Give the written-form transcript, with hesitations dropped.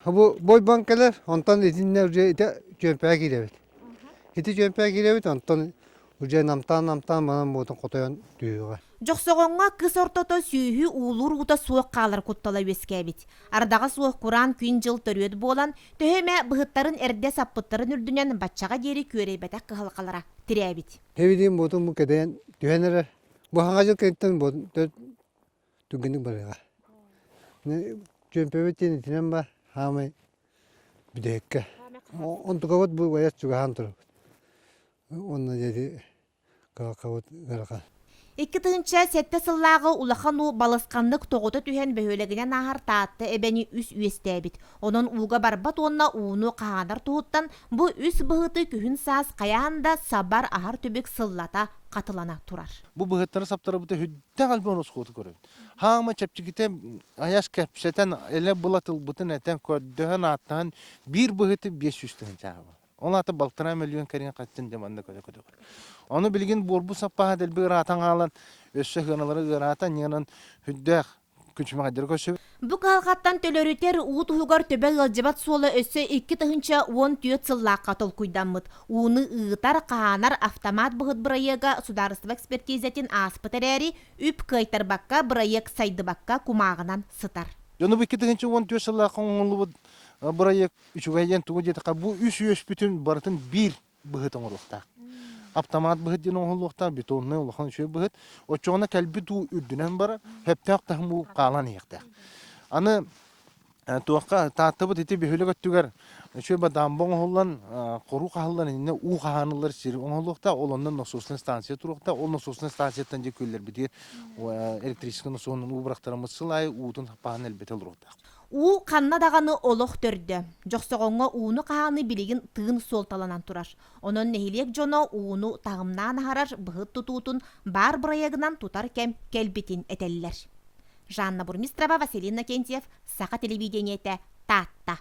Bu boy bankalar ondan izinler uca ite çömpeye girevit. İti çömpeye girevit ondan uca namtan bana boğdan kotayan düğüyor. Жоксоғонға кыс ортото сүйі улур ута суық қалар құттала вескәбит. Ардаға суық құран күн жыл төрөд болан, төһеме бұғыттарын әрде саппыттарын үрдінен батчаға дері көрейбәтәк қығылқалара тірәбит. Hevdiğim boğdan bu kedeyen düğenere bu hangacıl kentten boğdan tüngünlük barıga. Çömpeye bittiğin itinen ba hamay bir dekke. On tukavat bu bayat çugahan turuk. Onunla dedi kavat garaka. Икки тыынча сетте сыллағы улахан у балысқанлык тоғыты түхен бөхөлегінен ағар таатты әбәни үс үестәбит. Онын уға барбат онна уыну қағанар туғыттан бұ үс бұғыты күхін саас қаяғында сабар ағар төбек сыллата қатылана турар. Bu bıhıtları saptara bu da hüdde kalbi onu skotu görüyor. Hama çepçikite ayas kepseten ele bulatıl butun eten kördüğün attan bir bıhıtı 500 tane cevabı. Onlar da baltıra milyon karine kaçtın demanda kötü. Onu bilgin borbu sappa del bir atan alan össe hınaları atan yanın hüdde küçüme kadar köşe. Bu қалқаттан төлөрүтер уут уһугар төбе ылжыбат суола өссө 2 тыһынча 10 түйөт сыллааққа тол куйдаммыт. Уны ыытар қаанар автомат бұғыт бұрайыға сударыстық экспертизетін аспытыр әрі үп кайтарбаққа бұрайық сайдыбаққа кумағынан сытар. Жonu bu iki tığınçı 10 tüyo sallakın onlu buraya üçügeyden tuğu jeti bu üç üç bütün baratın bir bıhıtın olukta. Автомат быһыт дин оһоллуохта бетонны улахан шөй быһыт очоона кэлби туу үрдүнэн бара хептак тахму калан иякта аны туакка тааттыбыт ити бөхөлөгөттүгөр шөй ба дамбоң холлан кору кахаллан инне у каханылар сир оһоллуохта олоннан насосный станция турукта ол насосный станцияттан же көллер бити электрический насоонун убрактарымыз сылай уутун тапаан элбете олурукта. У қанна дағаны олық төрді. Жоқсоғонға уыны қағаны білігін тыын солталанан тұрар. Онын нәхилек жоно уыны тағымнан ағарар бұғыт тұтуытын бар бұрайығынан тұтар кәм кәлбетін әтелілер. Жанна Бурмистрова, Василина Кентьев, Сақа телевидениеті, Татта.